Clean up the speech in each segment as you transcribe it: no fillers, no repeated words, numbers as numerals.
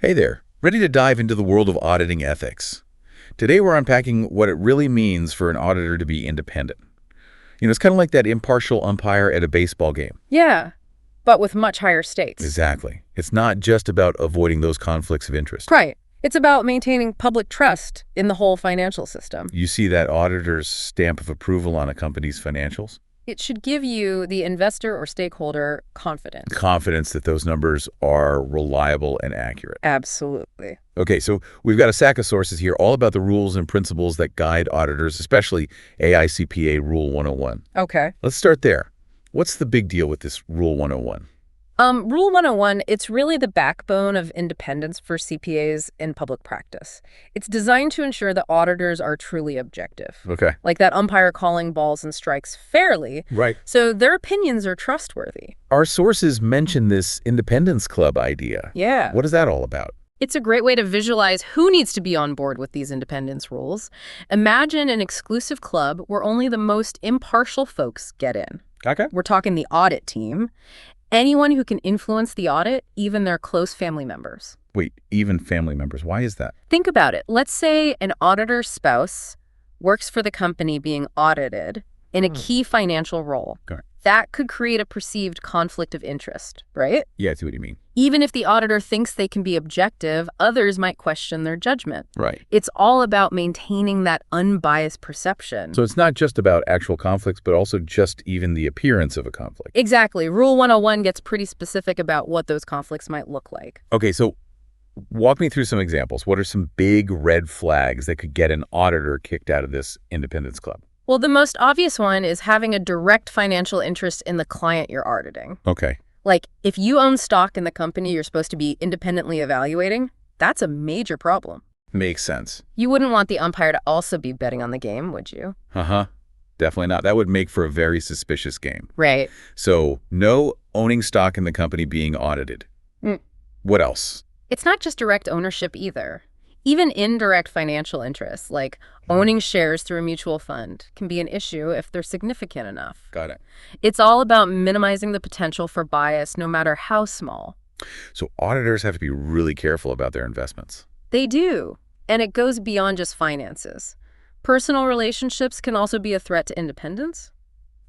Hey there, ready to dive into the world of auditing ethics. Today we're unpacking what it really means for an auditor to be independent. It's kind of like that impartial umpire at a baseball game. Yeah, but with much higher stakes. Exactly. It's not just about avoiding those conflicts of interest. Right. It's about maintaining public trust in the whole financial system. You see that auditor's stamp of approval on a company's financials? It should give you, the investor or stakeholder, confidence. Confidence that those numbers are reliable and accurate. Absolutely. Okay, so we've got a stack of sources here all about the rules and principles that guide auditors, especially AICPA Rule 101. Okay. Let's start there. What's the big deal with this Rule 101? Rule 101, it's really the backbone of independence for CPAs in public practice. It's designed to ensure that auditors are truly objective. Okay. Like that umpire calling balls and strikes fairly. Right. So their opinions are trustworthy. Our sources mention this Independence Club idea. Yeah. What is that all about? It's a great way to visualize who needs to be on board with these independence rules. Imagine an exclusive club where only the most impartial folks get in. Okay. We're talking the audit team. Anyone who can influence the audit, even their close family members. Wait, even family members. Why is that? Think about it. Let's say an auditor's spouse works for the company being audited in a key financial role. Okay. That could create a perceived conflict of interest, right? Yeah, I see what you mean. Even if the auditor thinks they can be objective, others might question their judgment. Right. It's all about maintaining that unbiased perception. So it's not just about actual conflicts, but also just even the appearance of a conflict. Exactly. Rule 101 gets pretty specific about what those conflicts might look like. Okay, so walk me through some examples. What are some big red flags that could get an auditor kicked out of this Independence Club? Well, the most obvious one is having a direct financial interest in the client you're auditing. Okay. Like, if you own stock in the company you're supposed to be independently evaluating, that's a major problem. Makes sense. You wouldn't want the umpire to also be betting on the game, would you? Uh-huh. Definitely not. That would make for a very suspicious game. Right. So no owning stock in the company being audited. What else? It's not just direct ownership either. Even indirect financial interests, like owning shares through a mutual fund, can be an issue if they're significant enough. Got it. It's all about minimizing the potential for bias, no matter how small. So auditors have to be really careful about their investments. They do. And it goes beyond just finances. Personal relationships can also be a threat to independence.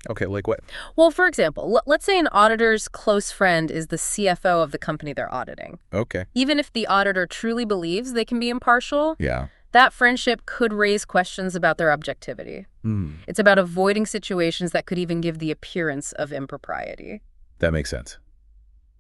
Okay, like what? Well, for example, let's say an auditor's close friend is the CFO of the company they're auditing. Okay. Even if the auditor truly believes they can be impartial, Yeah. that friendship could raise questions about their objectivity. It's about avoiding situations that could even give the appearance of impropriety. That makes sense.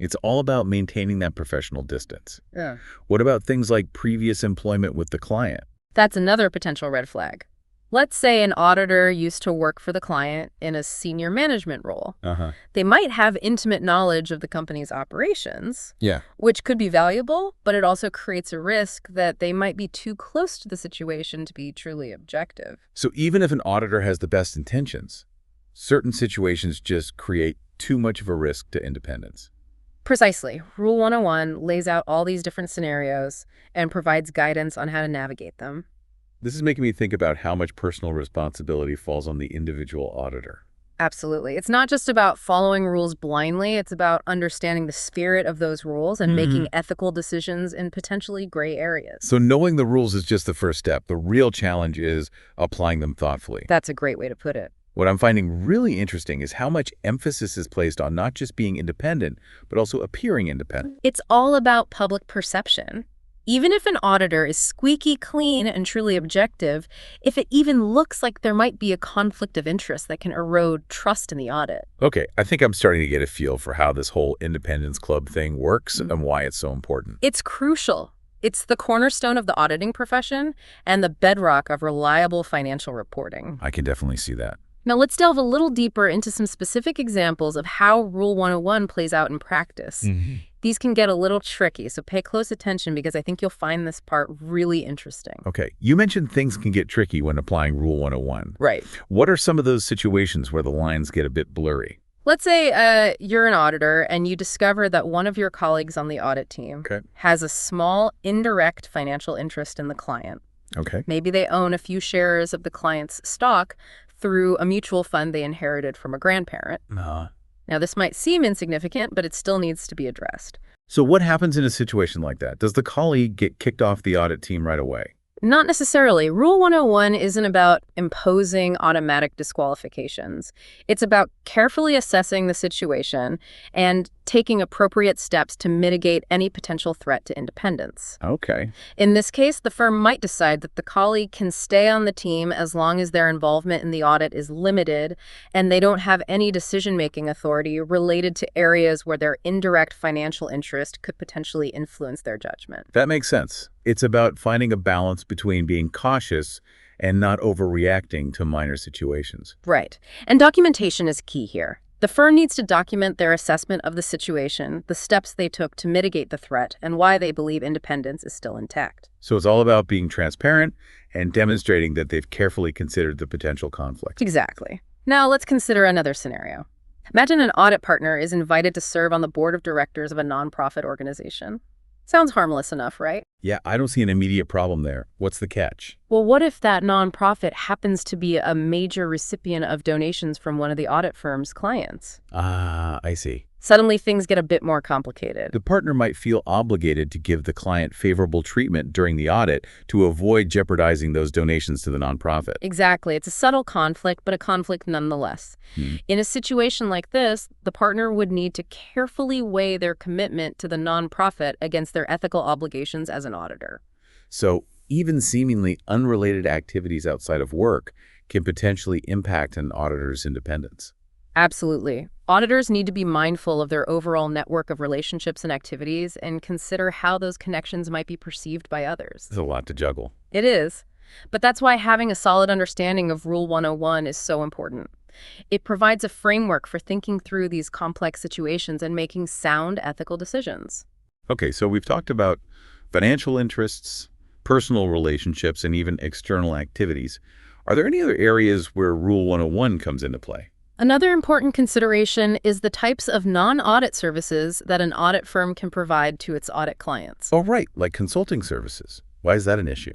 It's all about maintaining that professional distance. Yeah. What about things like previous employment with the client? That's another potential red flag. Let's say an auditor used to work for the client in a senior management role. Uh-huh. They might have intimate knowledge of the company's operations, Yeah. which could be valuable, but it also creates a risk that they might be too close to the situation to be truly objective. So even if an auditor has the best intentions, certain situations just create too much of a risk to independence. Precisely. Rule 101 lays out all these different scenarios and provides guidance on how to navigate them. This is making me think about how much personal responsibility falls on the individual auditor. Absolutely. It's not just about following rules blindly. It's about understanding the spirit of those rules and making ethical decisions in potentially gray areas. So knowing the rules is just the first step. The real challenge is applying them thoughtfully. That's a great way to put it. What I'm finding really interesting is how much emphasis is placed on not just being independent, but also appearing independent. It's all about public perception. Even if an auditor is squeaky clean and truly objective, if it even looks like there might be a conflict of interest that can erode trust in the audit. Okay, I think I'm starting to get a feel for how this whole Independence Club thing works and why it's so important. It's crucial. It's the cornerstone of the auditing profession and the bedrock of reliable financial reporting. I can definitely see that. Now let's delve a little deeper into some specific examples of how Rule 101 plays out in practice. These can get a little tricky, so pay close attention because I think you'll find this part really interesting. Okay, you mentioned things can get tricky when applying Rule 101. Right. What are some of those situations where the lines get a bit blurry? Let's say you're an auditor and you discover that one of your colleagues on the audit team has a small indirect financial interest in the client. Okay. Maybe they own a few shares of the client's stock through a mutual fund they inherited from a grandparent. Now, this might seem insignificant, but it still needs to be addressed. So what happens in a situation like that? Does the colleague get kicked off the audit team right away? Not necessarily. Rule 101 isn't about imposing automatic disqualifications. It's about carefully assessing the situation and taking appropriate steps to mitigate any potential threat to independence. Okay. In this case, the firm might decide that the colleague can stay on the team as long as their involvement in the audit is limited and they don't have any decision-making authority related to areas where their indirect financial interest could potentially influence their judgment. That makes sense. It's about finding a balance between being cautious and not overreacting to minor situations. Right. And documentation is key here. The firm needs to document their assessment of the situation, the steps they took to mitigate the threat, and why they believe independence is still intact. So it's all about being transparent and demonstrating that they've carefully considered the potential conflict. Exactly. Now let's consider another scenario. Imagine an audit partner is invited to serve on the board of directors of a nonprofit organization. Sounds harmless enough, right? Yeah, I don't see an immediate problem there. What's the catch? Well, what if that nonprofit happens to be a major recipient of donations from one of the audit firm's clients? Ah, I see. Suddenly, things get a bit more complicated. The partner might feel obligated to give the client favorable treatment during the audit to avoid jeopardizing those donations to the nonprofit. Exactly. It's a subtle conflict, but a conflict nonetheless. In a situation like this, the partner would need to carefully weigh their commitment to the nonprofit against their ethical obligations as an auditor. So even seemingly unrelated activities outside of work can potentially impact an auditor's independence. Absolutely. Auditors need to be mindful of their overall network of relationships and activities and consider how those connections might be perceived by others. There's a lot to juggle. It is. But that's why having a solid understanding of Rule 101 is so important. It provides a framework for thinking through these complex situations and making sound ethical decisions. Okay, so we've talked about financial interests, personal relationships, and even external activities. Are there any other areas where Rule 101 comes into play? Another important consideration is the types of non-audit services that an audit firm can provide to its audit clients. Oh, right, like consulting services. Why is that an issue?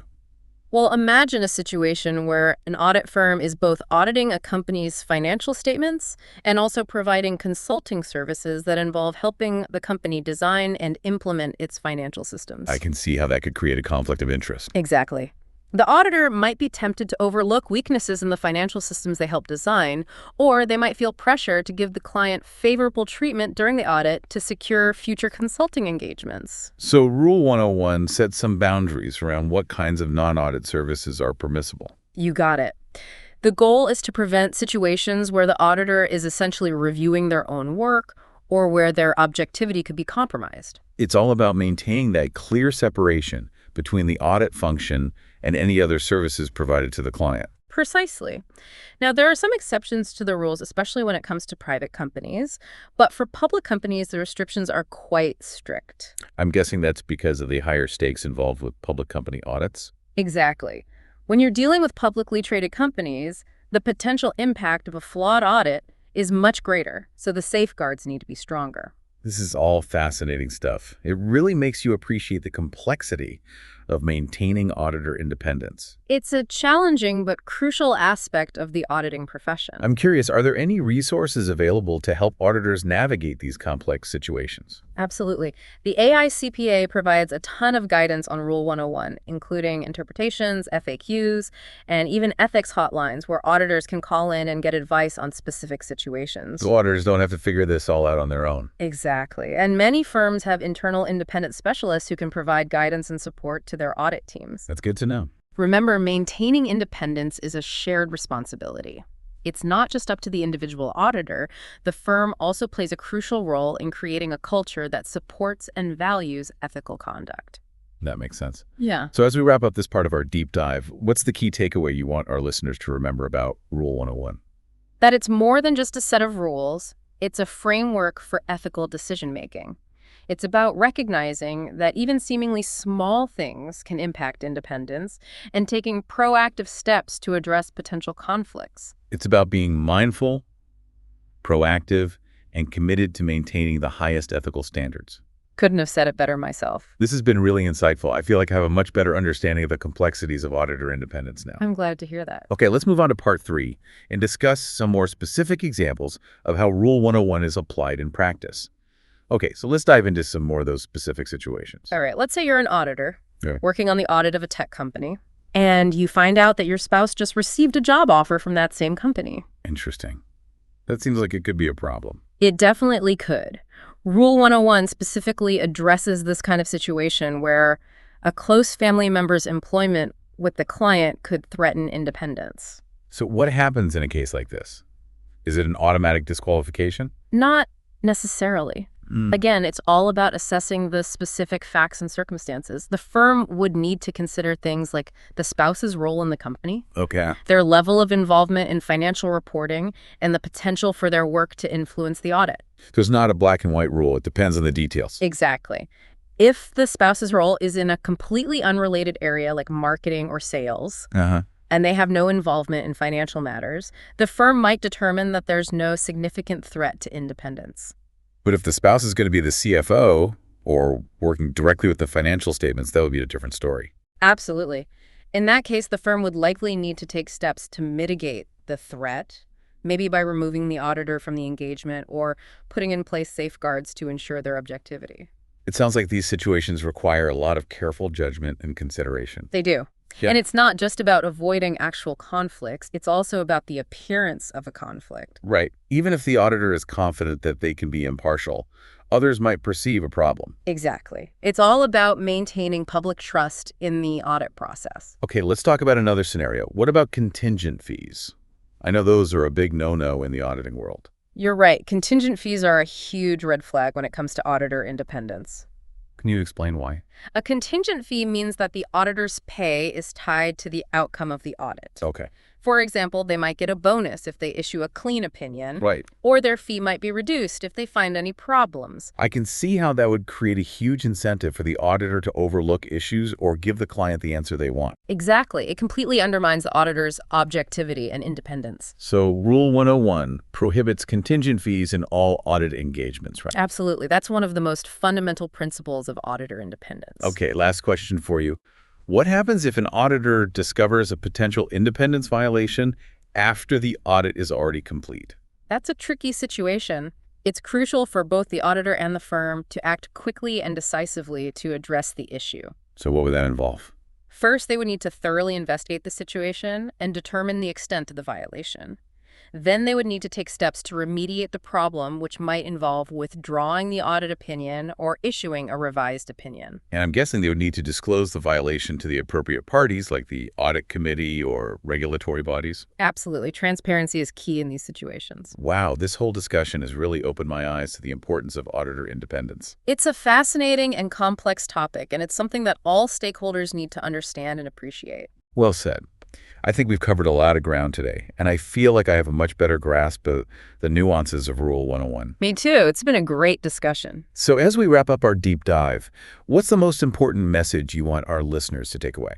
Well, imagine a situation where an audit firm is both auditing a company's financial statements and also providing consulting services that involve helping the company design and implement its financial systems. I can see how that could create a conflict of interest. Exactly. The auditor might be tempted to overlook weaknesses in the financial systems they help design, or they might feel pressure to give the client favorable treatment during the audit to secure future consulting engagements. So Rule 101 sets some boundaries around what kinds of non-audit services are permissible. You got it. The goal is to prevent situations where the auditor is essentially reviewing their own work or where their objectivity could be compromised. It's all about maintaining that clear separation between the audit function and any other services provided to the client. Precisely. Now, there are some exceptions to the rules, especially when it comes to private companies, but for public companies, the restrictions are quite strict. I'm guessing that's because of the higher stakes involved with public company audits. Exactly. When you're dealing with publicly traded companies, the potential impact of a flawed audit is much greater, so the safeguards need to be stronger. This is all fascinating stuff. It really makes you appreciate the complexity of maintaining auditor independence. It's a challenging but crucial aspect of the auditing profession. I'm curious, are there any resources available to help auditors navigate these complex situations? Absolutely. The AICPA provides a ton of guidance on Rule 101, including interpretations, FAQs, and even ethics hotlines where auditors can call in and get advice on specific situations. So auditors don't have to figure this all out on their own. Exactly. And many firms have internal independent specialists who can provide guidance and support to their audit teams. That's good to know. Remember, maintaining independence is a shared responsibility. It's not just up to the individual auditor. The firm also plays a crucial role in creating a culture that supports and values ethical conduct. That makes sense. Yeah. So as we wrap up this part of our deep dive, what's the key takeaway you want our listeners to remember about Rule 101? That it's more than just a set of rules. It's a framework for ethical decision-making. It's about recognizing that even seemingly small things can impact independence and taking proactive steps to address potential conflicts. It's about being mindful, proactive, and committed to maintaining the highest ethical standards. Couldn't have said it better myself. This has been really insightful. I feel like I have a much better understanding of the complexities of auditor independence now. I'm glad to hear that. Okay, let's move on to part 3 and discuss some more specific examples of how Rule 101 is applied in practice. Okay, so let's dive into some more of those specific situations. All right, let's say you're an auditor Yeah. working on the audit of a tech company, and you find out that your spouse just received a job offer from that same company. Interesting. That seems like it could be a problem. It definitely could. Rule 101 specifically addresses this kind of situation where a close family member's employment with the client could threaten independence. So what happens in a case like this? Is it an automatic disqualification? Not necessarily. Again, it's all about assessing the specific facts and circumstances. The firm would need to consider things like the spouse's role in the company, Okay. their level of involvement in financial reporting, and the potential for their work to influence the audit. So it's not a black and white rule. It depends on the details. Exactly. If the spouse's role is in a completely unrelated area like marketing or sales, Uh-huh. and they have no involvement in financial matters, the firm might determine that there's no significant threat to independence. But if the spouse is going to be the CFO or working directly with the financial statements, that would be a different story. Absolutely. In that case, the firm would likely need to take steps to mitigate the threat, maybe by removing the auditor from the engagement or putting in place safeguards to ensure their objectivity. It sounds like these situations require a lot of careful judgment and consideration. They do. Yeah. And it's not just about avoiding actual conflicts, it's also about the appearance of a conflict. Right. Even if the auditor is confident that they can be impartial, others might perceive a problem. Exactly. It's all about maintaining public trust in the audit process. Okay, let's talk about another scenario. What about contingent fees? I know those are a big no-no in the auditing world. You're right. Contingent fees are a huge red flag when it comes to auditor independence. Can you explain why? A contingent fee means that the auditor's pay is tied to the outcome of the audit. Okay. For example, they might get a bonus if they issue a clean opinion, Right. or their fee might be reduced if they find any problems. I can see how that would create a huge incentive for the auditor to overlook issues or give the client the answer they want. Exactly. It completely undermines the auditor's objectivity and independence. So Rule 101 prohibits contingent fees in all audit engagements, right? Absolutely. That's one of the most fundamental principles of auditor independence. Okay, last question for you. What happens if an auditor discovers a potential independence violation after the audit is already complete? That's a tricky situation. It's crucial for both the auditor and the firm to act quickly and decisively to address the issue. So what would that involve? First, they would need to thoroughly investigate the situation and determine the extent of the violation. Then they would need to take steps to remediate the problem, which might involve withdrawing the audit opinion or issuing a revised opinion. And I'm guessing they would need to disclose the violation to the appropriate parties, like the audit committee or regulatory bodies. Absolutely. Transparency is key in these situations. Wow, this whole discussion has really opened my eyes to the importance of auditor independence. It's a fascinating and complex topic, and it's something that all stakeholders need to understand and appreciate. Well said. I think we've covered a lot of ground today, and I feel like I have a much better grasp of the nuances of Rule 101. Me too. It's been a great discussion. So as we wrap up our deep dive, what's the most important message you want our listeners to take away?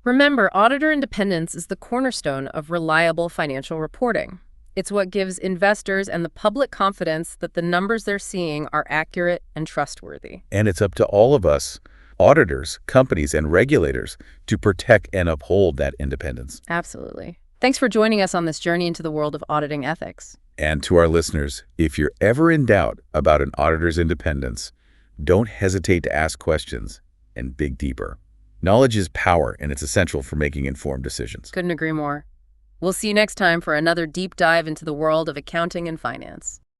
Remember, auditor independence is the cornerstone of reliable financial reporting. It's what gives investors and the public confidence that the numbers they're seeing are accurate and trustworthy. And it's up to all of us, auditors, companies, and regulators, to protect and uphold that independence. Absolutely. Thanks for joining us on this journey into the world of auditing ethics. And to our listeners, if you're ever in doubt about an auditor's independence, don't hesitate to ask questions and dig deeper. Knowledge is power, and it's essential for making informed decisions. Couldn't agree more. We'll see you next time for another deep dive into the world of accounting and finance.